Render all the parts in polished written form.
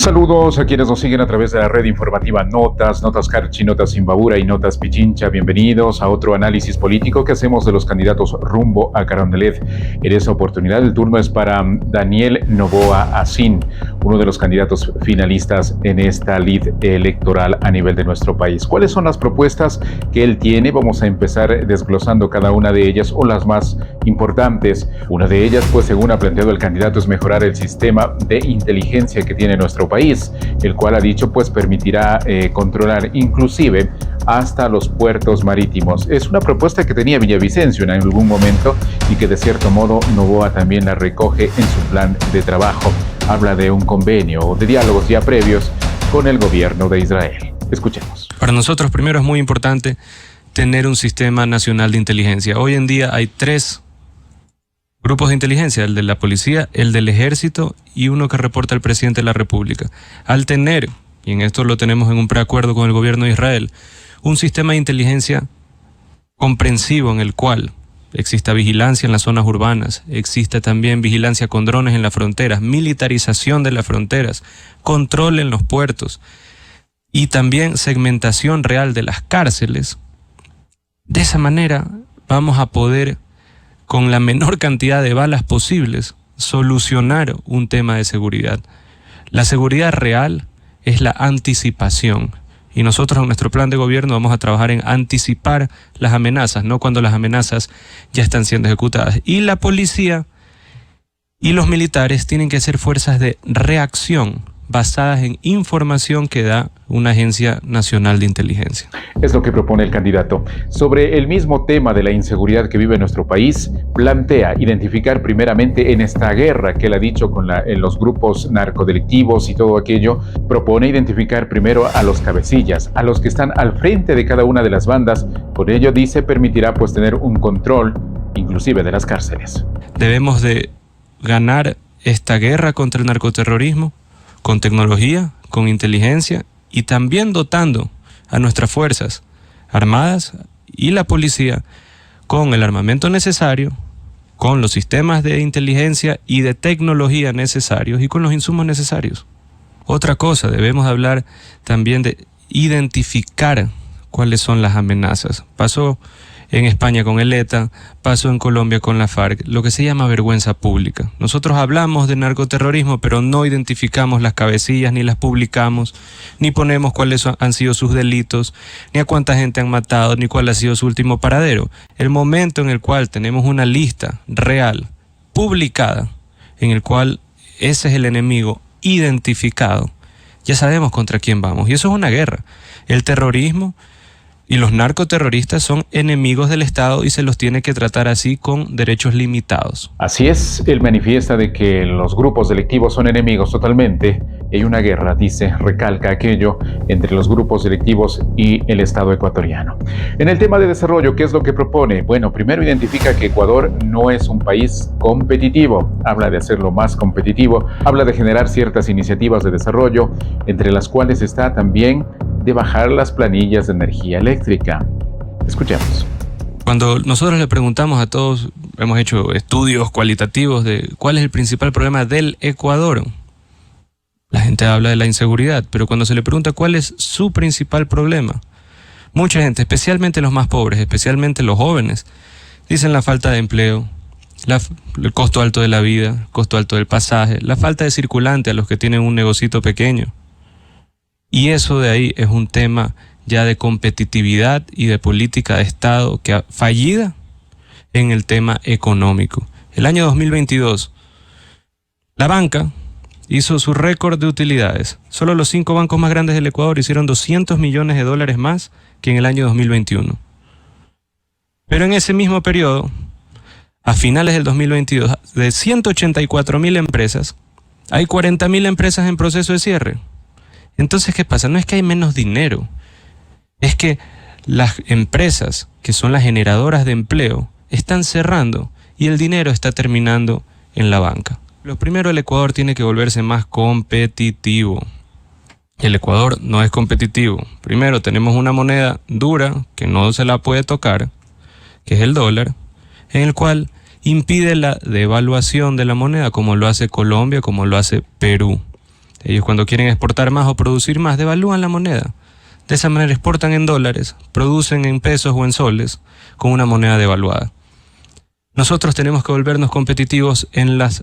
Saludos a quienes nos siguen a través de la red informativa Notas, Notas Carchi, Notas Imbabura y Notas Pichincha. Bienvenidos a otro análisis político que hacemos de los candidatos rumbo a Carondelet. En esta oportunidad el turno es para Daniel Noboa Asín, uno de los candidatos finalistas en esta lid electoral a nivel de nuestro país. ¿Cuáles son las propuestas que él tiene? Vamos a empezar desglosando cada una de ellas o las más importantes. Una de ellas, pues según ha planteado el candidato, es mejorar el sistema de inteligencia que tiene nuestro país, el cual ha dicho pues permitirá controlar inclusive hasta los puertos marítimos. Es una propuesta que tenía Villavicencio en algún momento y que de cierto modo Noboa también la recoge en su plan de trabajo. Habla de un convenio o de diálogos ya previos con el gobierno de Israel. Escuchemos. Para nosotros primero es muy importante tener un sistema nacional de inteligencia. Hoy en día hay 3 grupos de inteligencia, el de la policía, el del ejército y uno que reporta al presidente de la República. Al tener, y en esto lo tenemos en un preacuerdo con el gobierno de Israel, un sistema de inteligencia comprensivo en el cual exista vigilancia en las zonas urbanas, exista también vigilancia con drones en las fronteras, militarización de las fronteras, control en los puertos y también segmentación real de las cárceles. De esa manera vamos a poder, con la menor cantidad de balas posibles, solucionar un tema de seguridad. La seguridad real es la anticipación. Y nosotros en nuestro plan de gobierno vamos a trabajar en anticipar las amenazas, no cuando las amenazas ya están siendo ejecutadas. Y la policía y los militares tienen que ser fuerzas de reacción basadas en información que da una agencia nacional de inteligencia. Es lo que propone el candidato. Sobre el mismo tema de la inseguridad que vive nuestro país, plantea identificar primeramente en esta guerra que él ha dicho en los grupos narcodelictivos y todo aquello, propone identificar primero a los cabecillas, a los que están al frente de cada una de las bandas. Por ello, dice, permitirá pues tener un control inclusive de las cárceles. Debemos de ganar esta guerra contra el narcoterrorismo con tecnología, con inteligencia y también dotando a nuestras fuerzas armadas y la policía con el armamento necesario, con los sistemas de inteligencia y de tecnología necesarios y con los insumos necesarios. Otra cosa, debemos hablar también de identificar cuáles son las amenazas. Pasó en España con el ETA, pasó en Colombia con la FARC, lo que se llama vergüenza pública. Nosotros hablamos de narcoterrorismo, pero no identificamos las cabecillas, ni las publicamos, ni ponemos cuáles han sido sus delitos, ni a cuánta gente han matado, ni cuál ha sido su último paradero. El momento en el cual tenemos una lista real, publicada, en el cual ese es el enemigo identificado, ya sabemos contra quién vamos. Y eso es una guerra. El terrorismo y los narcoterroristas son enemigos del Estado y se los tiene que tratar así, con derechos limitados. Así es, él manifiesta de que los grupos delictivos son enemigos totalmente. Hay una guerra, dice, recalca aquello entre los grupos delictivos y el Estado ecuatoriano. En el tema de desarrollo, ¿qué es lo que propone? Bueno, primero identifica que Ecuador no es un país competitivo. Habla de hacerlo más competitivo, habla de generar ciertas iniciativas de desarrollo, entre las cuales está también de bajar las planillas de energía eléctrica. Escuchemos. Cuando nosotros le preguntamos a todos, hemos hecho estudios cualitativos de cuál es el principal problema del Ecuador, la gente habla de la inseguridad, pero cuando se le pregunta cuál es su principal problema, mucha gente, especialmente los más pobres, especialmente los jóvenes, dicen la falta de empleo, el costo alto de la vida, el costo alto del pasaje, la falta de circulante a los que tienen un negocito pequeño. Y eso de ahí es un tema ya de competitividad y de política de Estado que ha fallida en el tema económico. El año 2022, la banca hizo su récord de utilidades. Solo los 5 bancos más grandes del Ecuador hicieron $200 millones más que en el año 2021. Pero en ese mismo periodo, a finales del 2022, de 184.000 empresas, hay 40.000 empresas en proceso de cierre. Entonces, ¿qué pasa? No es que hay menos dinero, es que las empresas, que son las generadoras de empleo, están cerrando y el dinero está terminando en la banca. Lo primero, el Ecuador tiene que volverse más competitivo. El Ecuador no es competitivo. Primero, tenemos una moneda dura que no se la puede tocar, que es el dólar, en el cual impide la devaluación de la moneda, como lo hace Colombia, como lo hace Perú. Ellos cuando quieren exportar más o producir más, devalúan la moneda. De esa manera exportan en dólares, producen en pesos o en soles, con una moneda devaluada. Nosotros tenemos que volvernos competitivos en los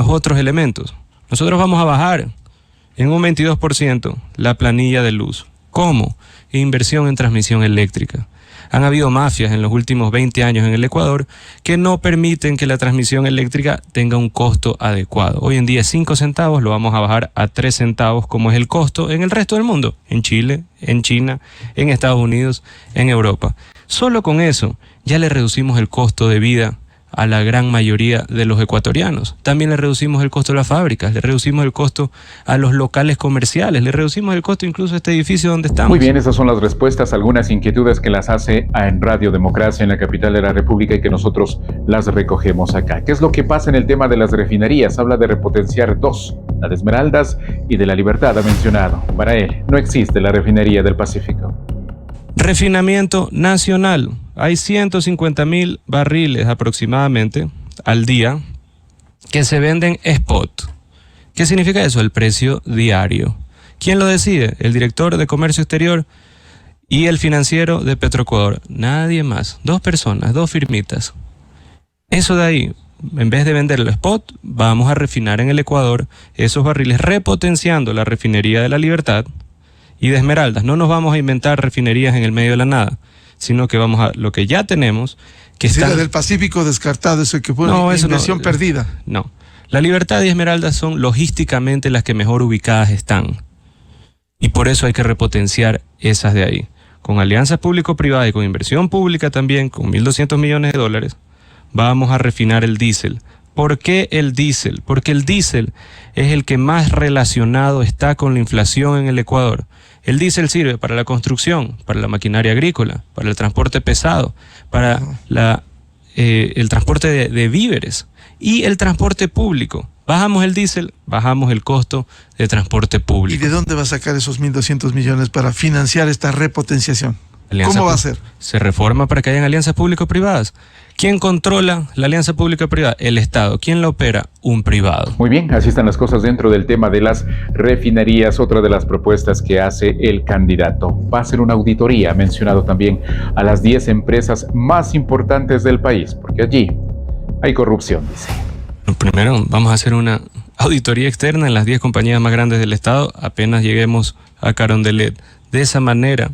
otros elementos. Nosotros vamos a bajar en un 22% la planilla de luz. ¿Cómo? Inversión en transmisión eléctrica. Han habido mafias en los últimos 20 años en el Ecuador que no permiten que la transmisión eléctrica tenga un costo adecuado. Hoy en día 5 centavos, lo vamos a bajar a 3 centavos, como es el costo en el resto del mundo, en Chile, en China, en Estados Unidos, en Europa. Solo con eso ya le reducimos el costo de vida a la gran mayoría de los ecuatorianos. También le reducimos el costo a las fábricas, le reducimos el costo a los locales comerciales, le reducimos el costo incluso a este edificio donde estamos. Muy bien, esas son las respuestas a algunas inquietudes que las hace en Radio Democracia en la capital de la República y que nosotros las recogemos acá. ¿Qué es lo que pasa en el tema de las refinerías? Habla de repotenciar dos, la de Esmeraldas y de La Libertad, ha mencionado. Para él, no existe la refinería del Pacífico. Refinamiento nacional. Hay 150.000 barriles aproximadamente al día que se venden spot. ¿Qué significa eso? El precio diario. ¿Quién lo decide? El director de Comercio Exterior y el financiero de Petroecuador. Nadie más. 2 personas, 2 firmitas. Eso de ahí, en vez de venderlo spot, vamos a refinar en el Ecuador esos barriles, repotenciando la refinería de La Libertad y de Esmeraldas. No nos vamos a inventar refinerías en el medio de la nada, sino que vamos a lo que ya tenemos, que sí, está... la del Pacífico descartado, eso que fue una inversión perdida. No, La Libertad y Esmeraldas son logísticamente las que mejor ubicadas están. Y por eso hay que repotenciar esas de ahí. Con alianzas público-privadas y con inversión pública también, con 1.200 millones de dólares, vamos a refinar el diésel. ¿Por qué el diésel? Porque el diésel es el que más relacionado está con la inflación en el Ecuador. El diésel sirve para la construcción, para la maquinaria agrícola, para el transporte pesado, para el transporte de víveres y el transporte público. Bajamos el diésel, bajamos el costo de transporte público. ¿Y de dónde va a sacar esos 1.200 millones para financiar esta repotenciación? ¿Cómo va a ser? Se reforma para que hayan alianzas público-privadas. ¿Quién controla la alianza público-privada? El Estado. ¿Quién la opera? Un privado. Muy bien, así están las cosas dentro del tema de las refinerías. Otra de las propuestas que hace el candidato va a ser una auditoría. Ha mencionado también a las 10 empresas más importantes del país, porque allí hay corrupción, dice. Primero vamos a hacer una auditoría externa en las 10 compañías más grandes del Estado apenas lleguemos a Carondelet. De esa manera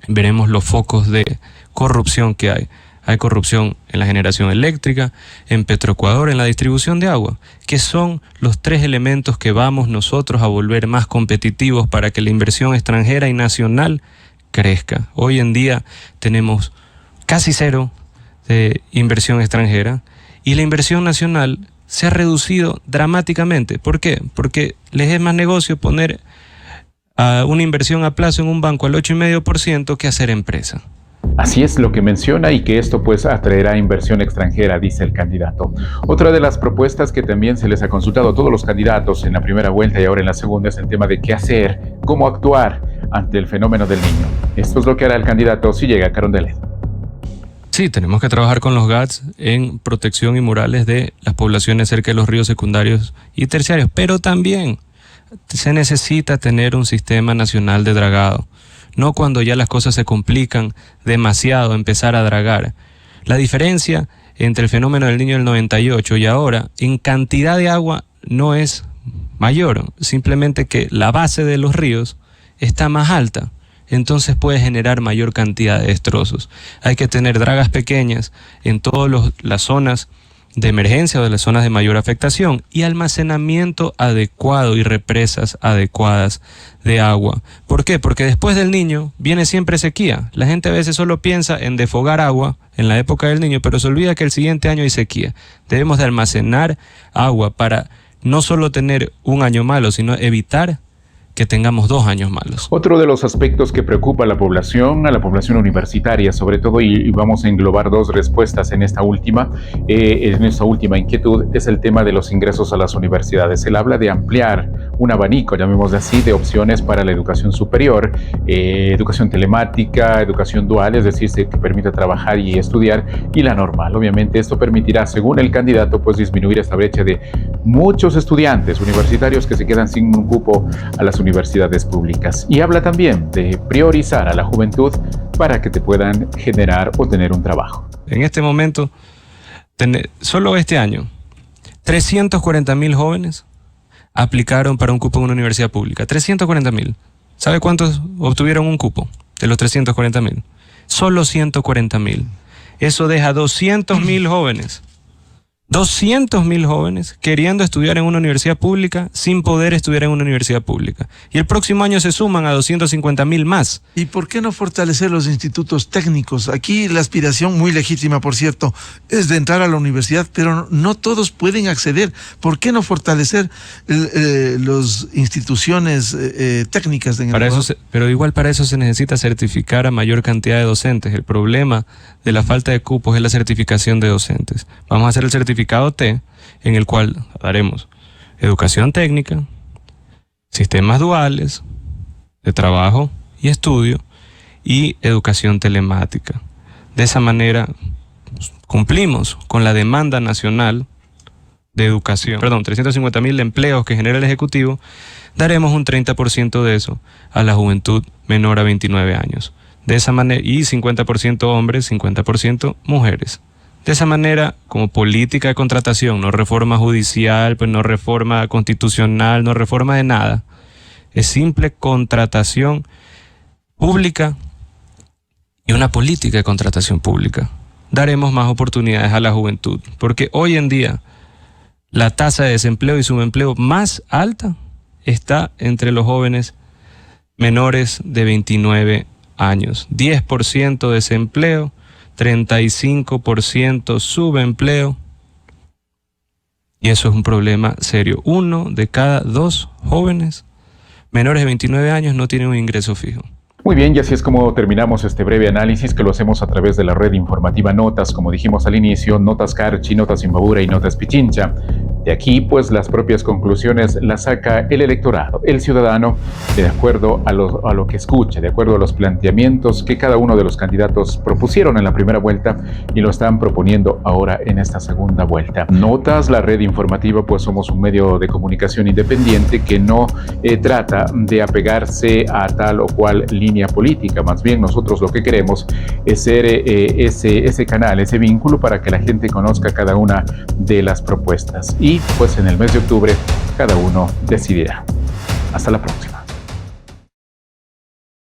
veremos los focos de corrupción que hay. Hay corrupción en la generación eléctrica, en Petroecuador, en la distribución de agua, que son los 3 elementos que vamos nosotros a volver más competitivos para que la inversión extranjera y nacional crezca. Hoy en día tenemos casi 0 de inversión extranjera y la inversión nacional se ha reducido dramáticamente. ¿Por qué? Porque les es más negocio poner una inversión a plazo en un banco al 8,5% que hacer empresa. Así es lo que menciona y que esto pues atraerá inversión extranjera, dice el candidato. Otra de las propuestas que también se les ha consultado a todos los candidatos en la primera vuelta y ahora en la segunda es el tema de qué hacer, cómo actuar ante el fenómeno del niño. Esto es lo que hará el candidato si llega a Carondelet. Sí, tenemos que trabajar con los GATS en protección y murales de las poblaciones cerca de los ríos secundarios y terciarios, pero también se necesita tener un sistema nacional de dragado. No cuando ya las cosas se complican demasiado empezar a dragar. La diferencia entre el fenómeno del niño del 98 y ahora en cantidad de agua no es mayor, simplemente que la base de los ríos está más alta, entonces puede generar mayor cantidad de destrozos. Hay que tener dragas pequeñas en todas las zonas de emergencia o de las zonas de mayor afectación y almacenamiento adecuado y represas adecuadas de agua. ¿Por qué? Porque después del niño viene siempre sequía. La gente a veces solo piensa en desfogar agua en la época del niño, pero se olvida que el siguiente año hay sequía. Debemos de almacenar agua para no solo tener un año malo, sino evitar que tengamos 2 años malos. Otro de los aspectos que preocupa a la población universitaria sobre todo, y vamos a englobar 2 respuestas en esta última inquietud, es el tema de los ingresos a las universidades. Él habla de ampliar un abanico, llamémosle así, de opciones para la educación superior, educación telemática, educación dual, es decir, que permita trabajar y estudiar, y la normal. Obviamente esto permitirá, según el candidato, pues disminuir esta brecha de muchos estudiantes universitarios que se quedan sin un cupo a las universidades públicas. Y habla también de priorizar a la juventud para que te puedan generar o tener un trabajo. En este momento, solo este año, 340.000 jóvenes aplicaron para un cupo en una universidad pública. 340.000. ¿Sabe cuántos obtuvieron un cupo de los 340.000? Solo 140.000. Eso deja 200.000 jóvenes. 200.000 jóvenes queriendo estudiar en una universidad pública sin poder estudiar en una universidad pública. Y el próximo año se suman a 250.000 más. ¿Y por qué no fortalecer los institutos técnicos? Aquí la aspiración, muy legítima por cierto, es de entrar a la universidad, pero no todos pueden acceder. ¿Por qué no fortalecer las instituciones técnicas? Pero igual para eso se necesita certificar a mayor cantidad de docentes. El problema de la falta de cupos es la certificación de docentes. Vamos a hacer el certificado T, en el cual daremos educación técnica, sistemas duales de trabajo y estudio y educación telemática. De esa manera cumplimos con la demanda nacional de educación. 350.000 empleos que genera el Ejecutivo, daremos un 30% de eso a la juventud menor a 29 años. De esa manera, y 50% hombres, 50% mujeres. De esa manera, como política de contratación, no reforma judicial, pues no reforma constitucional, no reforma de nada, es simple contratación pública y una política de contratación pública. Daremos más oportunidades a la juventud, porque hoy en día la tasa de desempleo y subempleo más alta está entre los jóvenes menores de 29 años. 10% desempleo, 35% subempleo, y eso es un problema serio. 1 de cada 2 jóvenes menores de 29 años no tienen un ingreso fijo. Muy bien, y así es como terminamos este breve análisis que lo hacemos a través de la red informativa Notas, como dijimos al inicio, Notas Carchi, Notas Imbabura y Notas Pichincha. De aquí, pues, las propias conclusiones las saca el electorado, el ciudadano, de acuerdo a lo que escuche, de acuerdo a los planteamientos que cada uno de los candidatos propusieron en la primera vuelta y lo están proponiendo ahora en esta segunda vuelta. Notas, la red informativa, pues somos un medio de comunicación independiente que no trata de apegarse a tal o cual línea política. Más bien, nosotros lo que queremos es ser ese canal, ese vínculo para que la gente conozca cada una de las propuestas. Y pues en el mes de octubre cada uno decidirá. Hasta la próxima.